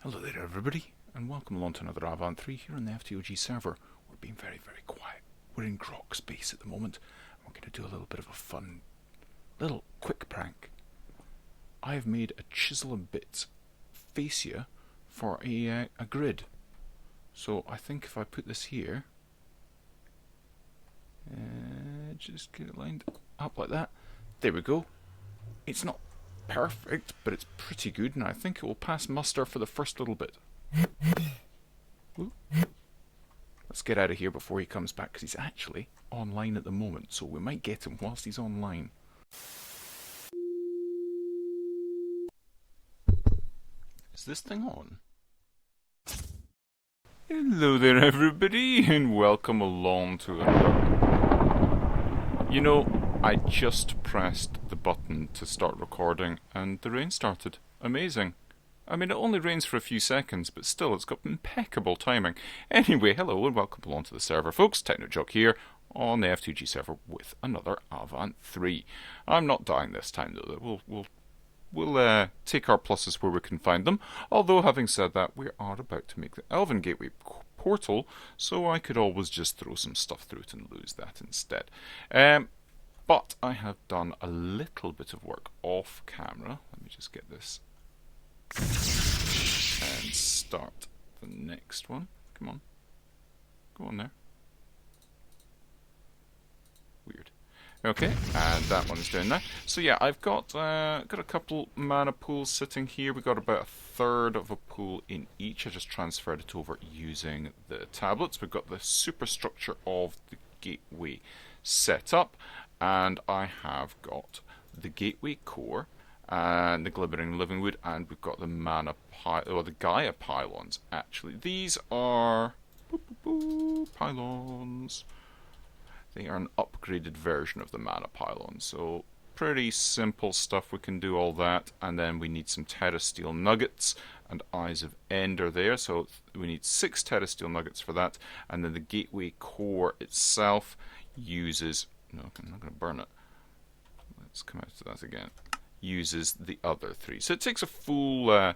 Hello there everybody, and welcome along to another Avant 3 here on the FTOG server. We're being very, very quiet. We're in grok space at the moment, and we're going to do a little bit of a fun, little quick prank. I have made a Chisels&bits fascia for a grid. So I think if I put this here, just get it lined up like that. There we go. It's not perfect, but it's pretty good, and I think it will pass muster for the first little bit. Ooh. Let's get out of here before he comes back, because he's actually online at the moment, so we might get him whilst he's online. Is this thing on? Hello there everybody, and welcome along to another... You know, I just pressed the button to start recording and the rain started. Amazing. I mean, it only rains for a few seconds, but still it's got impeccable timing. Anyway, hello and welcome along to the server, folks. FTOG here on the FTOG server with another Avant 3. I'm not dying this time though. We'll take our pluses where we can find them. Although, having said that, we are about to make the Elven Gateway portal, so I could always just throw some stuff through it and lose that instead. But I have done a little bit of work off camera. Let me just get this and start the next one. Come on. Go on there. Weird. Okay, and that one is down there. So yeah, I've got a couple mana pools sitting here. We've got about a third of a pool in each. I just transferred it over using the tablets. We've got the superstructure of the gateway set up, and I have got the gateway core and the glimmering living wood, and we've got the the Gaia pylons. Actually, these are pylons. They are an upgraded version of the mana pylon, so pretty simple stuff. We can do all that, and then we need some terrasteel nuggets and eyes of ender there, so we need 6 terrasteel nuggets for that, and then the gateway core itself uses... No, I'm not going to burn it. Let's come out to that again. Uses the other 3. So it takes a full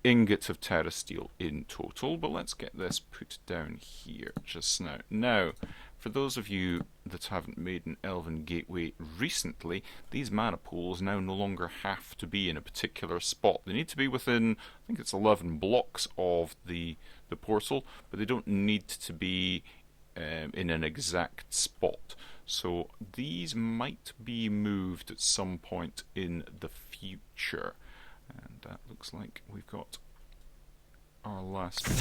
ingot of terrasteel in total, but let's get this put down here just now. Now, for those of you that haven't made an Elven Gateway recently, these mana pools now no longer have to be in a particular spot. They need to be within, I think it's 11 blocks of the portal, but they don't need to be in an exact spot. So these might be moved at some point in the future. And that looks like we've got our last one.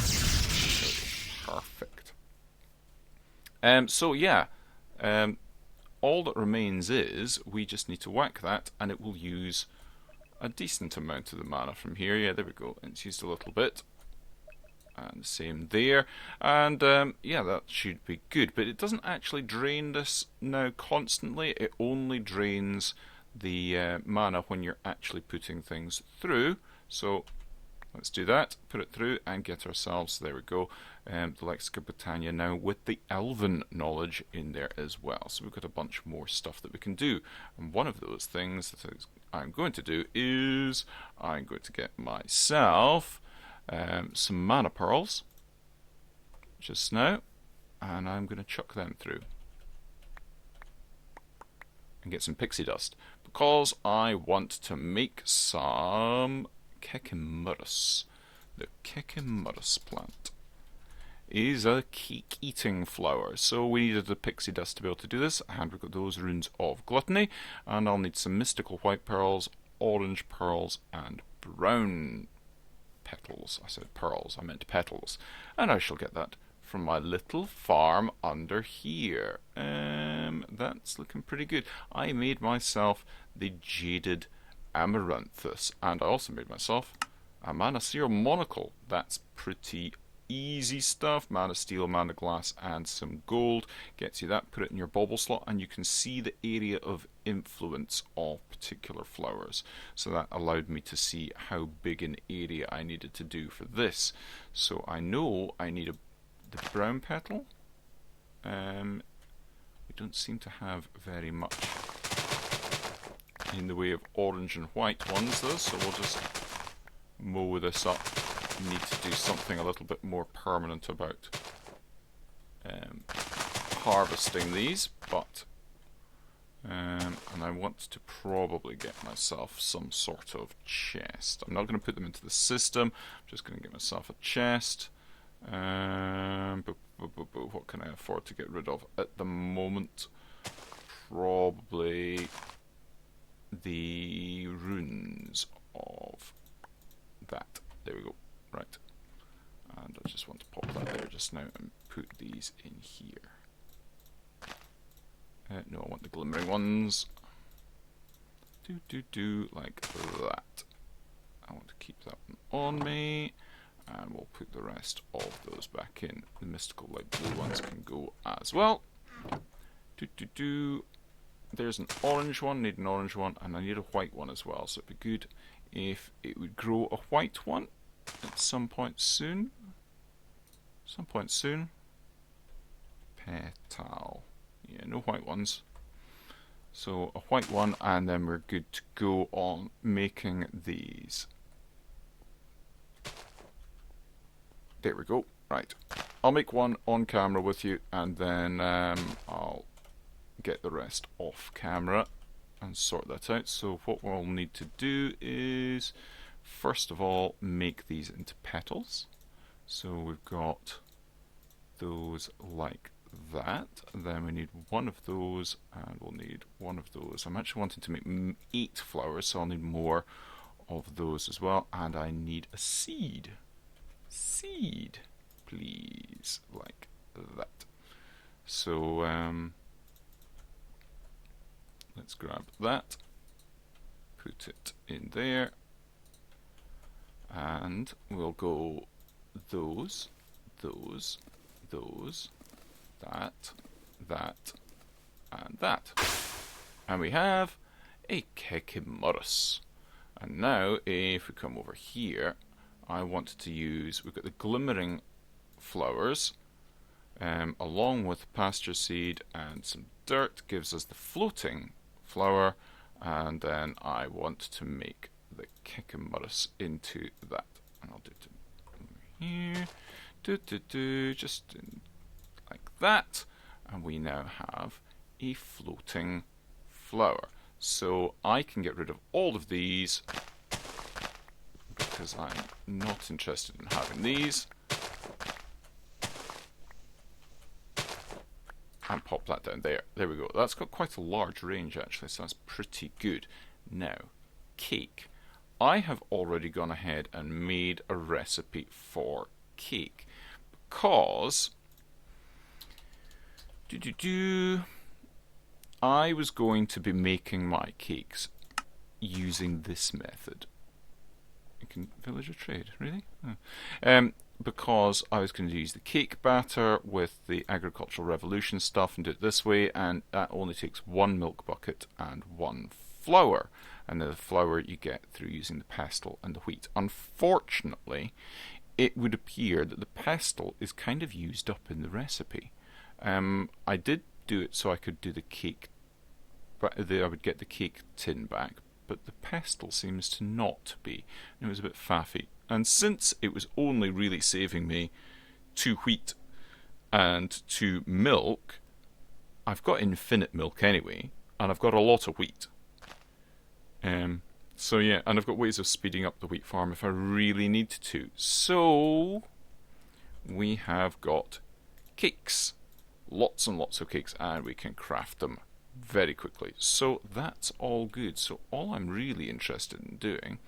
Perfect. So yeah, all that remains is we just need to whack that, and it will use a decent amount of the mana from here. Yeah, there we go. It's used a little bit. And same there, and yeah, that should be good, but it doesn't actually drain this now constantly. It only drains the mana when you're actually putting things through. So let's do that, put it through and get ourselves, there we go, the Lexica Britannia now with the Elven knowledge in there as well. So we've got a bunch more stuff that we can do, and one of those things that I'm going to do is I'm going to get myself some mana pearls just now, and I'm going to chuck them through and get some pixie dust because I want to make some Kekimurus. The Kekimurus plant is a cake eating flower, so we needed the pixie dust to be able to do this, and we've got those runes of gluttony, and I'll need some mystical white pearls, orange pearls, and brown petals. I said pearls, I meant petals. And I shall get that from my little farm under here. That's looking pretty good. I made myself the jaded amaranthus, and I also made myself a mana seal monocle. That's pretty easy stuff. Mana steel, mana glass, and some gold. Gets you that, put it in your bauble slot, and you can see the area of influence of particular flowers. So that allowed me to see how big an area I needed to do for this. So I know I need the brown petal. We don't seem to have very much in the way of orange and white ones though, so we'll just mow this up need to do something a little bit more permanent about harvesting these, but and I want to probably get myself some sort of chest. I'm not going to put them into the system, I'm just going to get myself a chest. What can I afford to get rid of at the moment? Probably the runes of that. There we go. Right. And I just want to pop that there just now and put these in here. No, I want the glimmering ones. Like that. I want to keep that one on me. And we'll put the rest of those back in. The mystical light blue ones can go as well. There's an orange one, need an orange one, and I need a white one as well. So it'd be good if it would grow a white one at some point soon. Petal. Yeah, no white ones. So a white one, and then we're good to go on making these. There we go. Right. I'll make one on camera with you, and then I'll get the rest off camera and sort that out. So what we'll need to do is, first of all, make these into petals. So we've got those like that. And then we need one of those, and we'll need one of those. I'm actually wanting to make 8 flowers, so I'll need more of those as well. And I need a seed. Seed, please, like that. So let's grab that, put it in there, and we'll go those, that, and that. And we have a Kekimurus. And now, if we come over here, I want to use, we've got the glimmering flowers, along with pasture seed and some dirt, gives us the floating flower, and then I want to make the Kekimurus into that. And I'll do it over here, just like that, and we now have a floating flower. So I can get rid of all of these, because I'm not interested in having these, and pop that down there. There we go. That's got quite a large range actually, so that's pretty good. Now, cake. I have already gone ahead and made a recipe for cake, because I was going to be making my cakes using this method. Villager trade, really? Oh. Because I was going to use the cake batter with the agricultural revolution stuff and do it this way, and that only takes 1 milk bucket and 1 flour, and the flour you get through using the pestle and the wheat. Unfortunately, it would appear that the pestle is kind of used up in the recipe. I did do it so I could do the cake, but I would get the cake tin back, but the pestle seems to not be. It was a bit faffy. And since it was only really saving me 2 wheat and 2 milk, I've got infinite milk anyway, and I've got a lot of wheat. So yeah, and I've got ways of speeding up the wheat farm if I really need to. So we have got cakes. Lots and lots of cakes, and we can craft them very quickly. So that's all good. So all I'm really interested in doing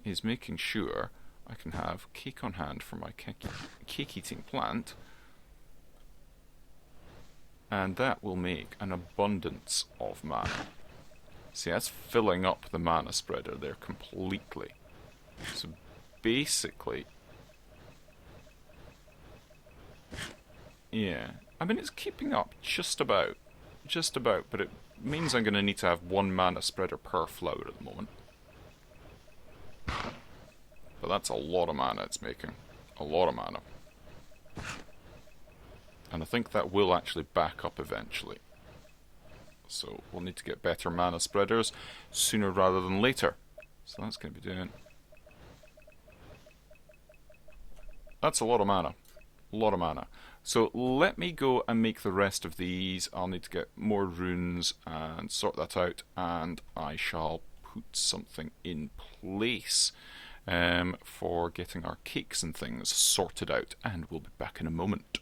is making sure I can have cake on hand for my cake eating plant, and that will make an abundance of mana. See, that's filling up the mana spreader there completely. So basically, yeah, I mean it's keeping up just about, but it means I'm going to need to have 1 mana spreader per flower at the moment. But that's a lot of mana it's making. A lot of mana. And I think that will actually back up eventually. So we'll need to get better mana spreaders sooner rather than later. So that's going to be doing That's a lot of mana. A lot of mana. So let me go and make the rest of these. I'll need to get more runes and sort that out, and I shall put something in place for getting our cakes and things sorted out, and we'll be back in a moment.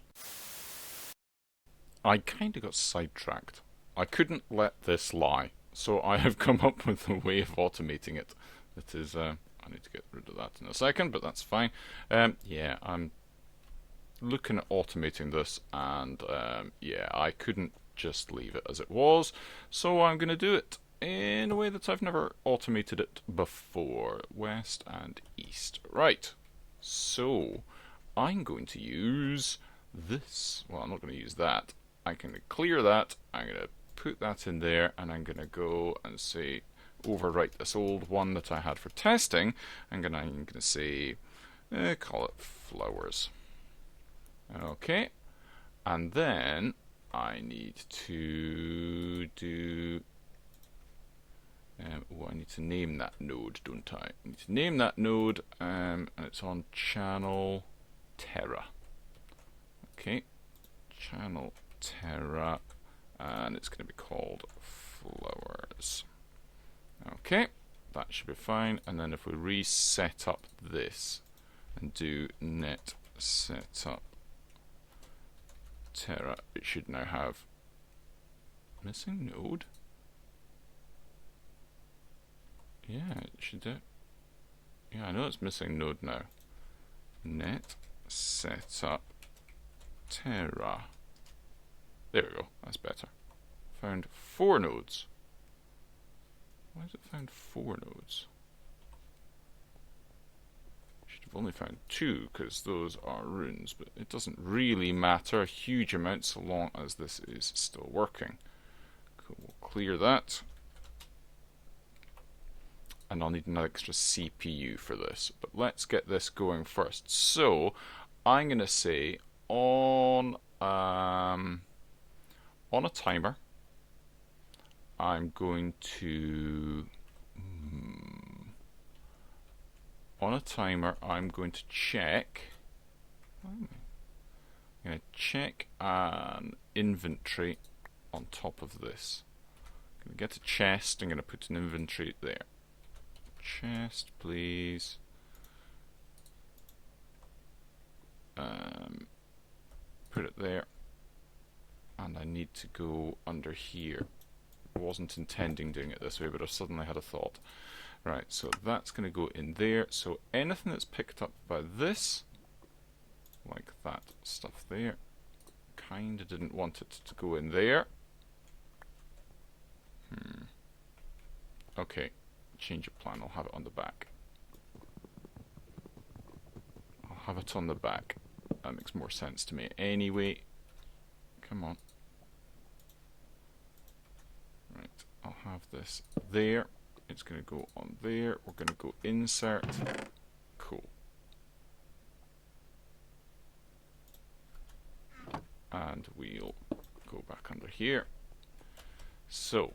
I kind of got sidetracked. I couldn't let this lie, so I have come up with a way of automating it. That is, I need to get rid of that in a second, but that's fine. Yeah, I'm looking at automating this, and yeah, I couldn't just leave it as it was, so I'm going to do it in a way that I've never automated it before. West and east. Right, so I'm going to use this. Well, I'm not going to use that. I'm going to clear that. I'm going to put that in there, and I'm going to go and say overwrite this old one that I had for testing. I'm going to say call it flowers. Okay, and then I need to do I need to name that node, don't I? I need to name that node, and it's on channel Terra. Okay, channel Terra, and it's going to be called flowers. Okay, that should be fine. And then if we reset up this and do net setup Terra, it should now have missing node. Yeah, it should do. Yeah, I know it's missing node now. Net setup Terra. There we go, that's better. Found 4 nodes. Why has it found 4 nodes? Should have only found 2 because those are runes, but it doesn't really matter a huge amount so long as this is still working. Cool, we'll clear that. And I'll need an extra CPU for this, but let's get this going first. So I'm going to say on a timer, I'm going to check. I'm going to check an inventory on top of this. I'm going to get a chest. I'm going to put an inventory there. Chest, please. Put it there. And I need to go under here. I wasn't intending doing it this way, but I suddenly had a thought. Right, so that's going to go in there. So anything that's picked up by this, like that stuff there, kind of didn't want it to go in there. Okay, change of plan. I'll have it on the back. I'll have it on the back. That makes more sense to me. Anyway, come on. Right, I'll have this there. It's going to go on there. We're going to go insert. Cool. And we'll go back under here. So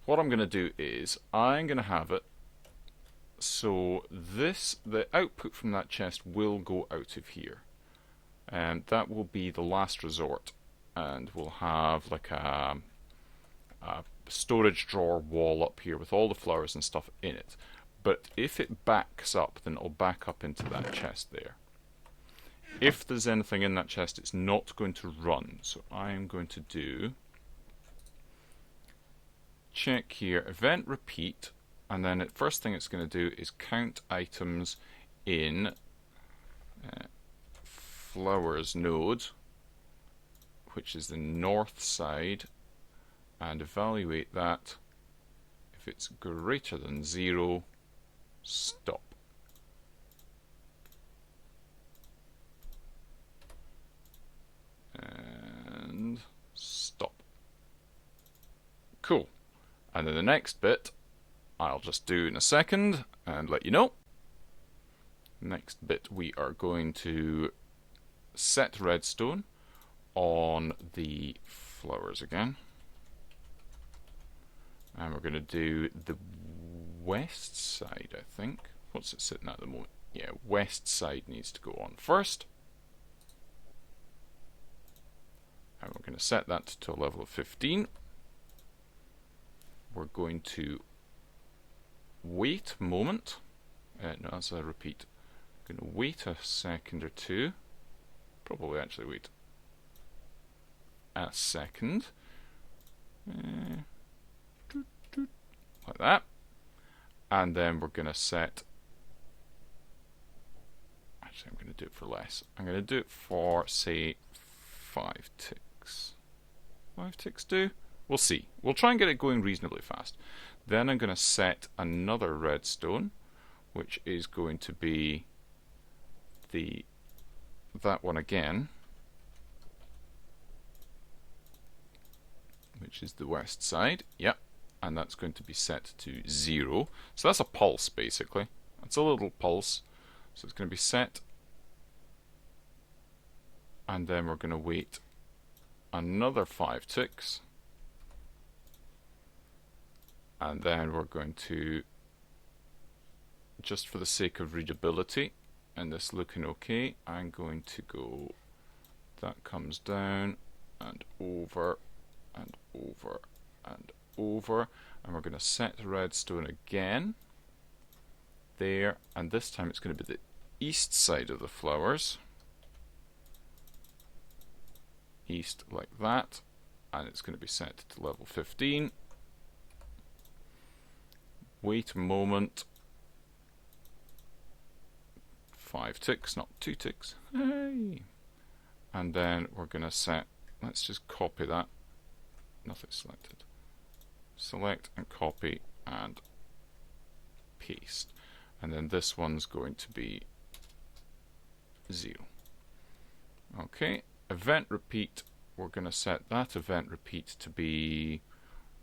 what I'm going to do is I'm going to have it so this, the output from that chest will go out of here, and that will be the last resort, and we'll have like a storage drawer wall up here with all the flowers and stuff in it. But if it backs up, then it'll back up into that chest there. If there's anything in that chest, it's not going to run. So I'm going to do check here, event repeat, and then the first thing it's going to do is count items in flowers node, which is the north side, and evaluate that. If it's greater than 0, stop. And stop. Cool. And then the next bit I'll just do in a second and let you know. Next bit we are going to set redstone on the flowers again. And we're going to do the west side, I think. What's it sitting at the moment? Yeah, west side needs to go on first. And we're going to set that to a level of 15. We're going to wait a moment. No, that's a repeat. I'm going to wait a second or two. Probably actually wait a second. Like that. And then we're going to set... Actually, I'm going to do it for less. I'm going to do it for, say, 5 ticks. 5 ticks do? We'll see. We'll try and get it going reasonably fast. Then I'm going to set another redstone, which is going to be that one again, which is the west side. Yep. And that's going to be set to 0. So that's a pulse, basically. That's a little pulse. So it's going to be set. And then we're going to wait another 5 ticks. And then we're going to, just for the sake of readability, and this looking okay, I'm going to go, that comes down, and over, and over, and over. And we're going to set the redstone again, there, and this time it's going to be the east side of the flowers. East like that, and it's going to be set to level 15. Wait a moment. 5 ticks, not 2 ticks. Hey! And then we're going to set, let's just copy that. Nothing selected. Select and copy and paste. And then this one's going to be 0. Okay, event repeat. We're going to set that event repeat to be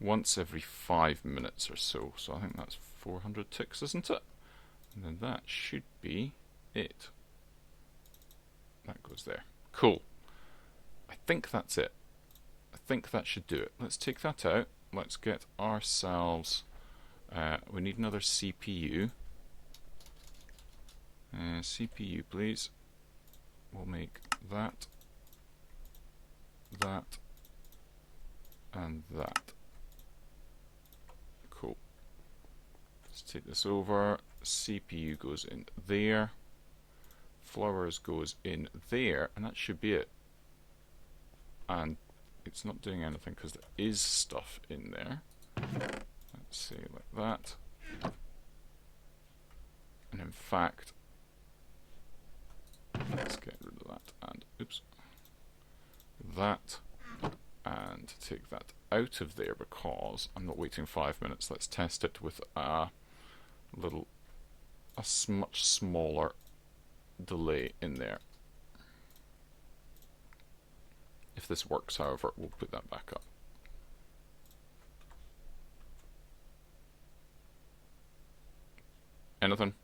once every 5 minutes or so. So I think that's 400 ticks, isn't it? And then that should be it. That goes there. Cool. I think that's it. I think that should do it. Let's take that out. Let's get ourselves... we need another CPU. CPU, please. We'll make that, that, and that. Cool. Let's take this over. CPU goes in there. Flowers goes in there, and that should be it. And it's not doing anything because there is stuff in there. Let's see, like that. And in fact, let's get rid of that and oops, that, and take that out of there because I'm not waiting 5 minutes. Let's test it with a much smaller delay in there. If this works, however, we'll put that back up. Anything?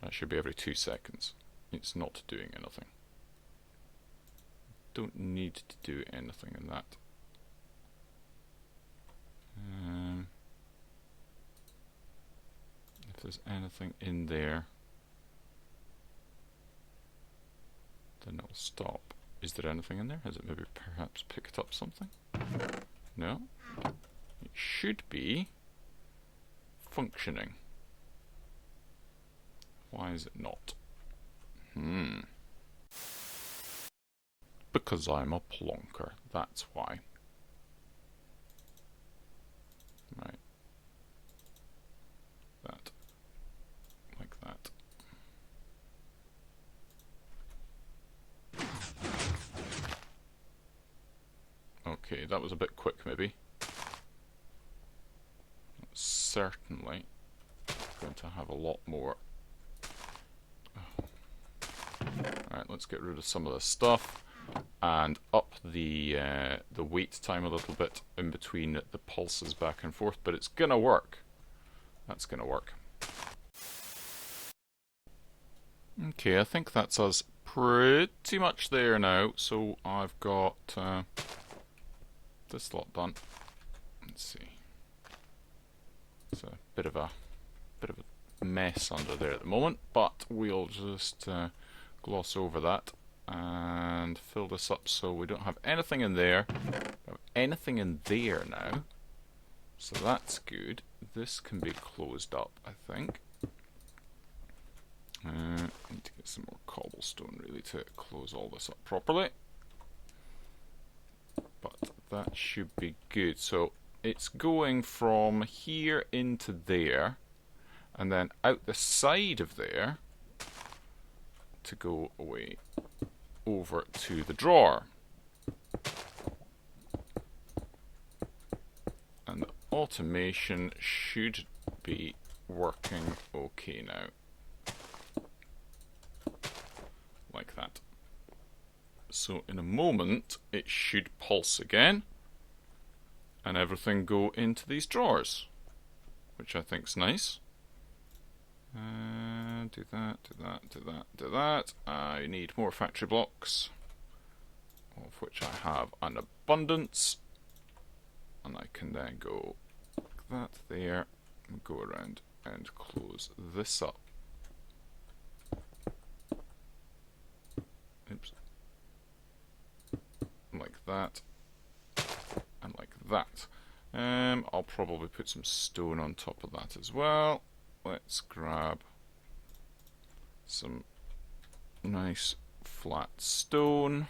That should be every 2 seconds. It's not doing anything. Don't need to do anything in that. If there's anything in there, then it'll stop. Is there anything in there? Has it maybe perhaps picked up something? No? It should be functioning. Why is it not? Because I'm a plonker, that's why. Right. That. Like that. Okay, that was a bit quick maybe. Certainly going to have a lot more. Alright, let's get rid of some of this stuff and up the wait time a little bit in between the pulses back and forth, but it's gonna work. That's gonna work. Okay, I think that's us pretty much there now. So I've got this lot done. Let's see. It's a bit of a mess under there at the moment, but we'll just gloss over that and fill this up so we don't have anything in there. We have anything in there now, so that's good. This can be closed up, I think. Need to get some more cobblestone really to close all this up properly. But that should be good. So it's going from here into there, and then out the side of there to go away over to the drawer. And the automation should be working okay now. Like that. So in a moment it should pulse again and everything go into these drawers, which I think's nice. Do that, do that, do that, do that. I need more factory blocks, of which I have an abundance, and I can then go like that there and go around and close this up. Oops. Like that, and like that. I'll probably put some stone on top of that as well. Let's grab some nice flat stone.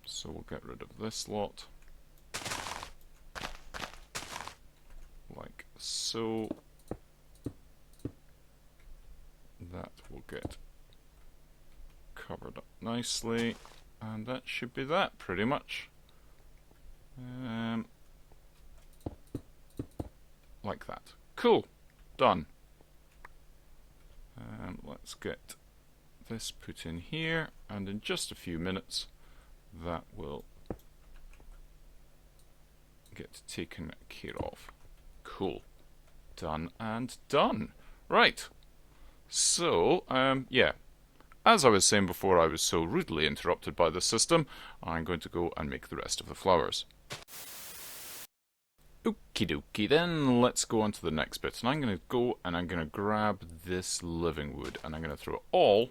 So we'll get rid of this lot. Like so. That will get covered up nicely. And that should be that, pretty much. Like that. Cool. Done. Let's get this put in here, and in just a few minutes that will get taken care of. Cool. Done and done. Right. So, yeah. As I was saying before I was so rudely interrupted by the system, I'm going to go and make the rest of the flowers. Okie dokie, then let's go on to the next bit. And I'm going to go and I'm going to grab this living wood and I'm going to throw it all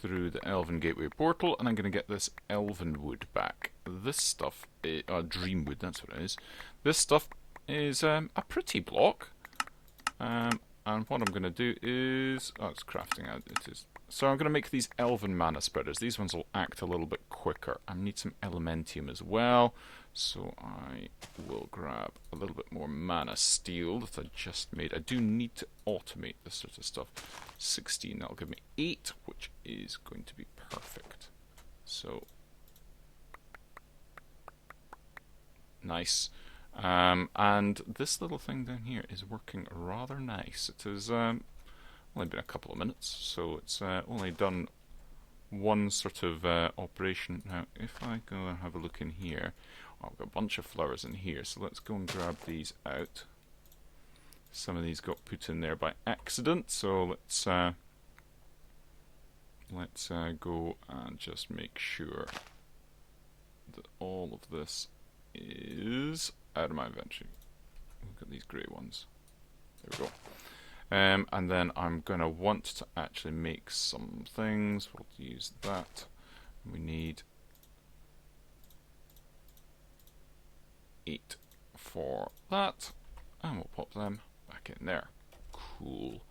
through the Elven Gateway portal, and I'm going to get this elven wood back. This stuff, dream wood, that's what it is. This stuff is a pretty block. And what I'm going to do is... Oh, it's crafting out. It is. So I'm going to make these elven mana spreaders. These ones will act a little bit quicker. I need some elementium as well. So I will grab a little bit more mana steel that I just made. I do need to automate this sort of stuff. 16, that'll give me 8, which is going to be perfect. So, nice. And this little thing down here is working rather nice. It has only been a couple of minutes, so it's only done one sort of operation. Now, if I go and have a look in here, I've got a bunch of flowers in here, so let's go and grab these out. Some of these got put in there by accident, so let's go and just make sure that all of this is out of my inventory. Look at these grey ones. There we go. And then I'm going to want to actually make some things. We'll use that. We need 8 for that. And we'll pop them back in there. Cool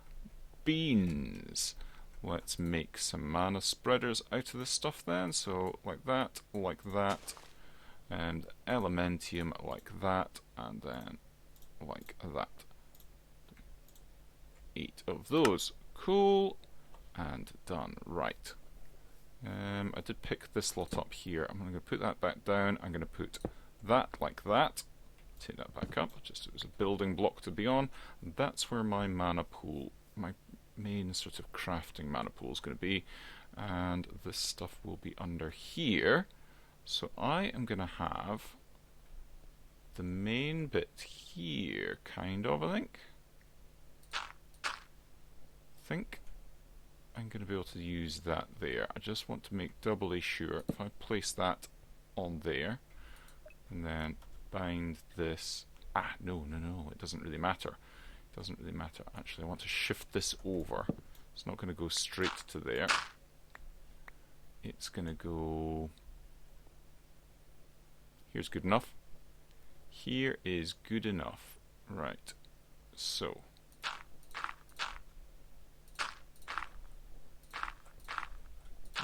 beans. Let's make some mana spreaders out of this stuff then. So like that, and elementium like that, and then like that. 8 of those. Cool. And done. Right. I did pick this lot up here. I'm going to put that back down. I'm going to put that like that. Take that back up. Just it was a building block to be on. And that's where my mana pool, my main sort of crafting mana pool is going to be. And this stuff will be under here. So I am going to have the main bit here, kind of, I think I'm going to be able to use that there. I just want to make doubly sure. If I place that on there and then bind this, no, it doesn't really matter. It Doesn't really matter. Actually, I want to shift this over. It's not going to go straight to there. It's going to go... Here's good enough. Here is good enough. Right. So.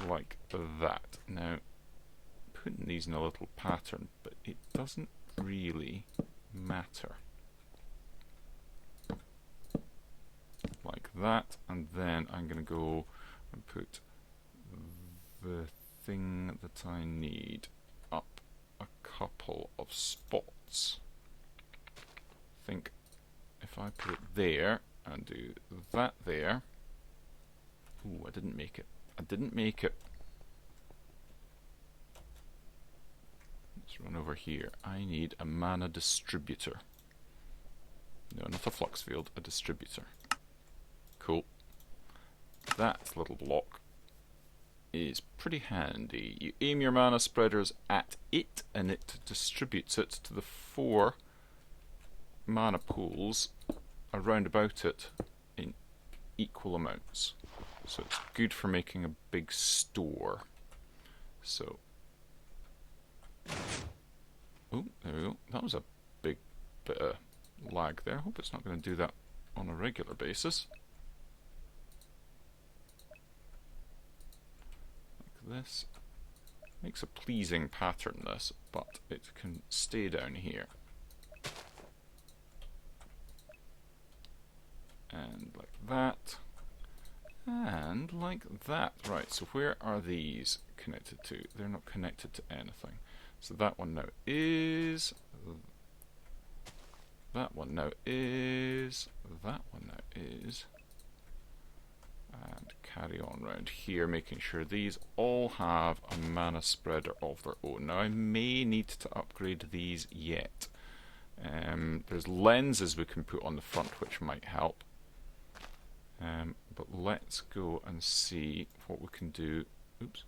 Like that. Now, putting these in a little pattern, but it doesn't really matter. Like that, and then I'm going to go and put the thing that I need up a couple of spots. I think if I put it there and do that there. Ooh, I didn't make it. I didn't make it. Let's run over here. I need a mana distributor. No, not a flux field, a distributor. Cool. That little block is pretty handy. You aim your mana spreaders at it and it distributes it to the 4 mana pools around about it in equal amounts. So it's good for making a big store. So, oh, there we go. That was a big bit of lag there. Hope it's not going to do that on a regular basis. This makes a pleasing pattern, this, but it can stay down here. And like that. And like that. Right, so where are these connected to? They're not connected to anything. So that one now is... That one now is... That one now is... And carry on round here, making sure these all have a mana spreader of their own. Now I may need to upgrade these yet. There's lenses we can put on the front which might help. But let's go and see what we can do. Oops.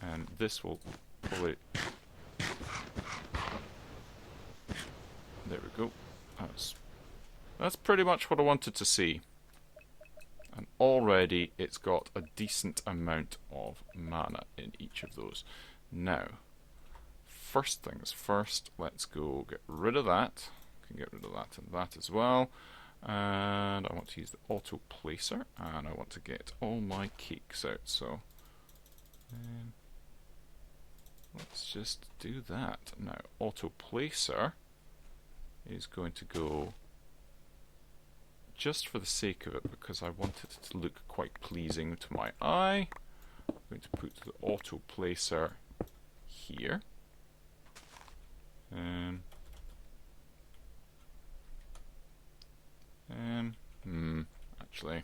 And this will probably... There we go. That's pretty much what I wanted to see. And already it's got a decent amount of mana in each of those. Now, first things first, let's go get rid of that. Can get rid of that and that as well. And I want to use the auto placer, and I want to get all my cakes out. So let's just do that. Now, auto placer is going to go just for the sake of it, because I want it to look quite pleasing to my eye. I'm going to put the auto placer here. Actually,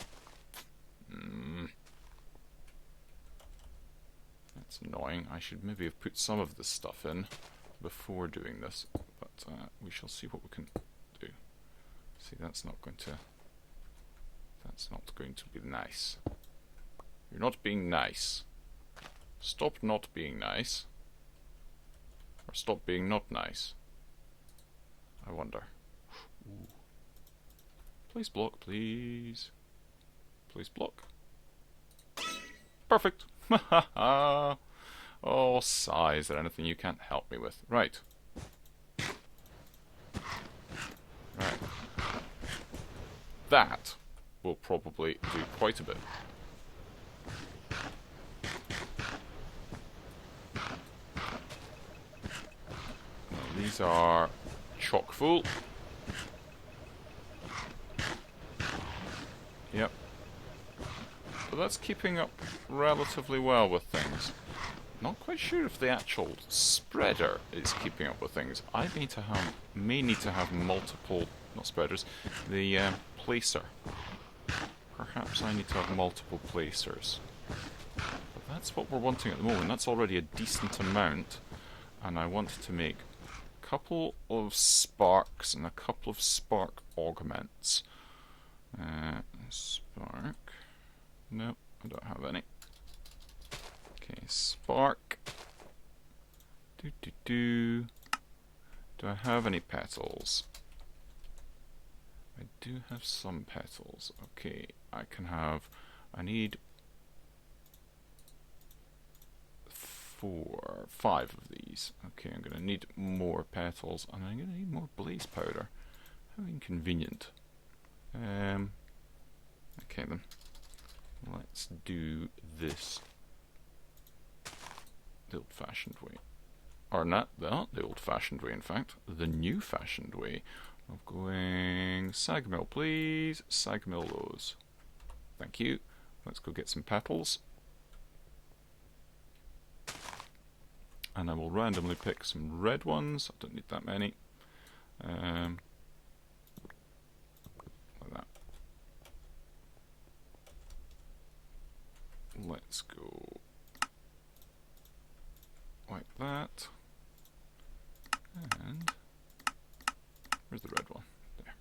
that's annoying. I should maybe have put some of this stuff in before doing this, but we shall see what we can do. See, that's not going to be nice. You're not being nice. Stop not being nice. Or stop being not nice. I wonder. Ooh. Place block, please. Place block. Perfect. Oh, sigh. Is there anything you can't help me with? Right. Right. That will probably do quite a bit. Now, these are chock full. Yep. But that's keeping up relatively well with things. Not quite sure if the actual spreader is keeping up with things. I may need to have multiple, not spreaders, the placer. Perhaps I need to have multiple placers. But that's what we're wanting at the moment. That's already a decent amount. And I want to make a couple of sparks and a couple of spark augments. Spark. Nope, I don't have any. Okay, spark. Do I have any petals? do have some petals. Okay, I need 5 of these. Okay, I'm going to need more petals, and I'm going to need more blaze powder. How inconvenient. Okay then, let's do this the old-fashioned way. Or not the old-fashioned way, in fact, the new-fashioned way of going sag mill, please. Sag mill those. Thank you. Let's go get some petals. And I will randomly pick some red ones. I don't need that many. Like that. Let's go like that. And where's the red one? There.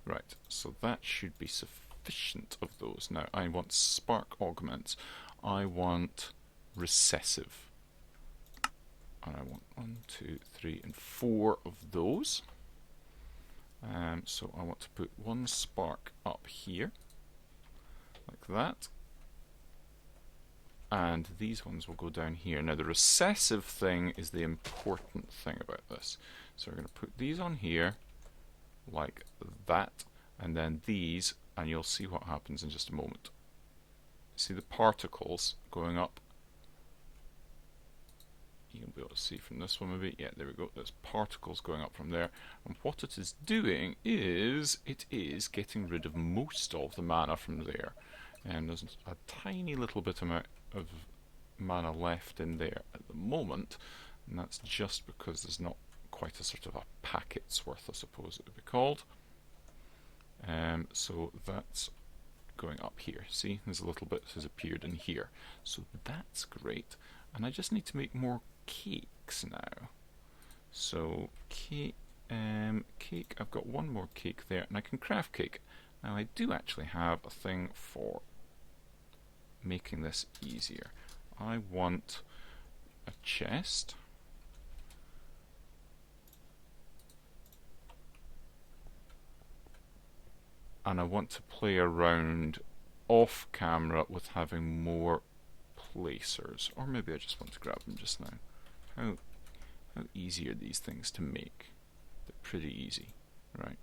Right, so that should be sufficient of those. Now I want spark augments. I want recessive. And I want 1, 2, 3, and 4 of those. So I want to put 1 spark up here, like that. And these ones will go down here. Now the recessive thing is the important thing about this. So we're going to put these on here, like that, and then these, and you'll see what happens in just a moment. See the particles going up? You'll be able to see from this one maybe. Yeah, there we go. There's particles going up from there. And what it is doing is it is getting rid of most of the mana from there. And there's a tiny little bit amount of mana left in there at the moment, and that's just because there's not quite a sort of a packet's worth, I suppose it would be called. So that's going up here. See, there's a little bit has appeared in here, so that's great. And I just need to make more cakes now. So cake, I've got 1 more cake there, and I can craft cake. Now I do actually have a thing for making this easier. I want a chest. And I want to play around off camera with having more placers. Or maybe I just want to grab them just now. How easy are these things to make? They're pretty easy, right?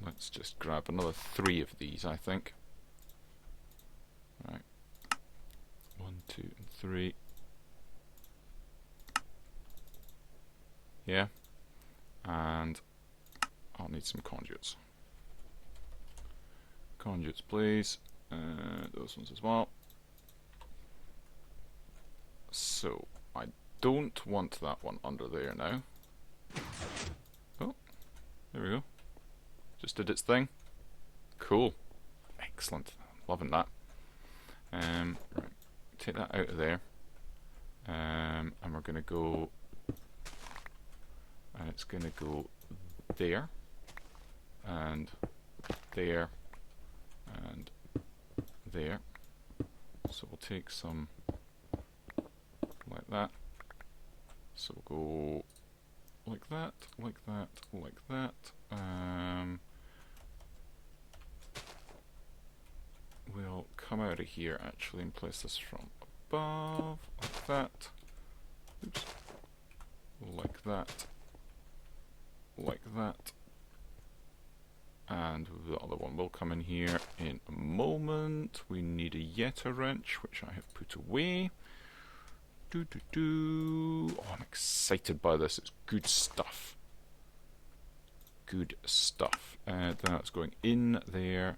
Let's just grab another 3 of these, I think. Right. 1, 2, and 3. Yeah. And I'll need some conduits. Conduits, please. Those ones as well. So, I don't want that one under there now. Oh, there we go. Just did its thing. Cool. Excellent. Loving that. Right. Take that out of there. And we're going to go... And it's going to go there. And there. And there. So we'll take some like that. So we'll go like that, like that, like that. We'll come out of here actually and place this from above, like that. Oops. Like that. Like that. And the other one will come in here in a moment. We need a Yeta wrench, which I have put away. Oh, I'm excited by this. It's good stuff. Good stuff. Then that's going in there,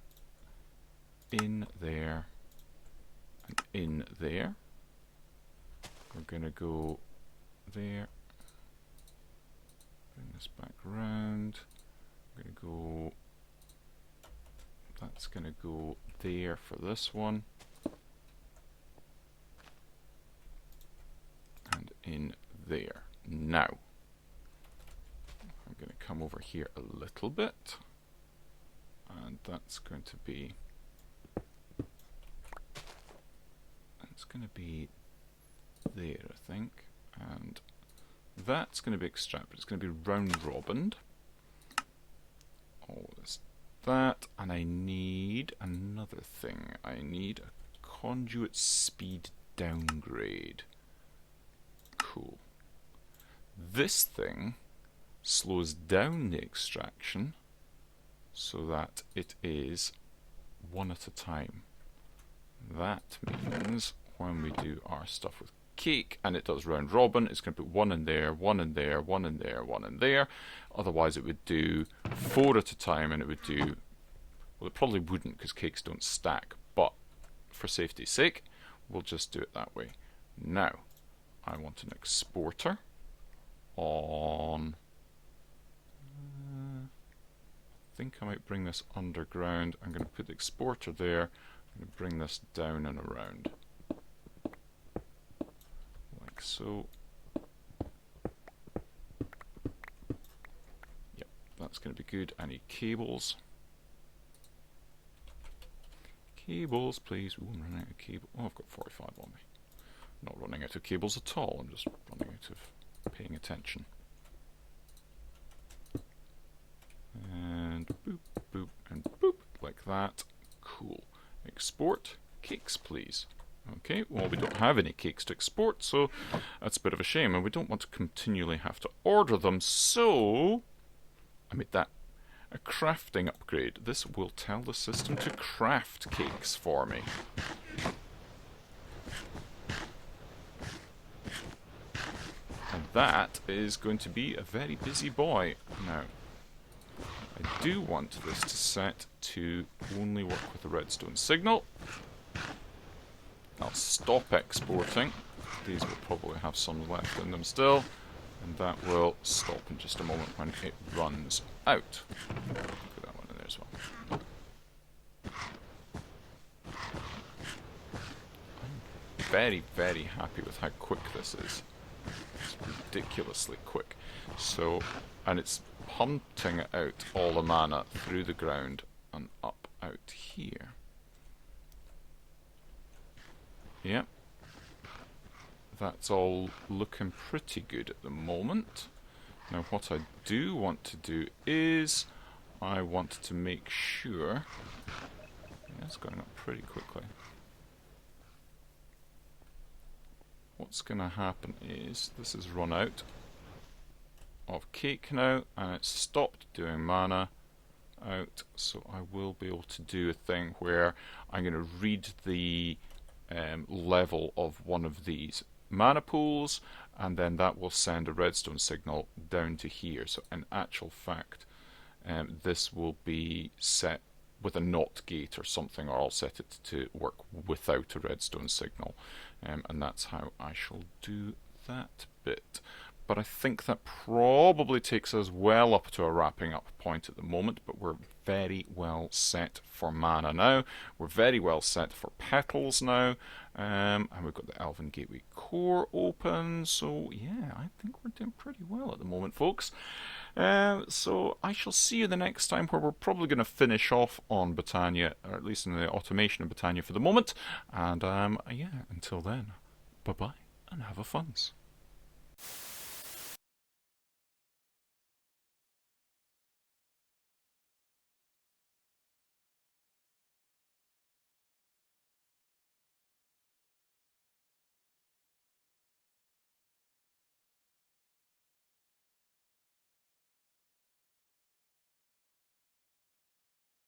in there, and in there. We're going to go there. Bring this back round. We're going to go... That's going to go there for this one. And in there. Now, I'm going to come over here a little bit. And that's going to be... That's going to be there, I think. And that's going to be extracted. It's going to be round robined. All this, that, and I need another thing. I need a conduit speed downgrade. Cool. This thing slows down the extraction so that it is one at a time. That means when we do our stuff with cake and it does round robin, it's going to put one in there, one in there, one in there, one in there. Otherwise it would do 4 at a time, and it would do, well, it probably wouldn't because cakes don't stack, but for safety's sake we'll just do it that way. Now I want an exporter on, I think I might bring this underground. I'm going to put the exporter there. I'm going to bring this down and around like so. Yep, that's going to be good. I need cables. Cables, please. Ooh, I'm running out of cable. Oh, I've got 45 on me. Not running out of cables at all. I'm just running out of paying attention. And boop, boop, and boop, like that. Cool. Export cakes, please. Okay, well, we don't have any cakes to export, so that's a bit of a shame, and we don't want to continually have to order them, so I made that a crafting upgrade. This will tell the system to craft cakes for me. And that is going to be a very busy boy. Now, I do want this to set to only work with the redstone signal. I'll stop exporting. These will probably have some left in them still. And that will stop in just a moment when it runs out. Put that one in there as well. I'm very, very happy with how quick this is. It's ridiculously quick. So, and it's pumping out all the mana through the ground and up out here. Yep. That's all looking pretty good at the moment. Now what I do want to do is I want to make sure, yeah, it's going up pretty quickly. What's going to happen is this has run out of cake now and it's stopped doing mana out, so I will be able to do a thing where I'm going to read the level of one of these mana pools, and then that will send a redstone signal down to here. So in actual fact, this will be set with a NOT gate or something, or I'll set it to work without a redstone signal, and that's how I shall do that bit. But I think that probably takes us well up to a wrapping up point at the moment, but we're very well set for mana now. We're very well set for petals now. And we've got the Elven Gateway core open. So yeah, I think we're doing pretty well at the moment, folks. So I shall see you the next time, where we're probably going to finish off on Botania, or at least in the automation of Botania for the moment. And yeah, until then, bye-bye and have a funs.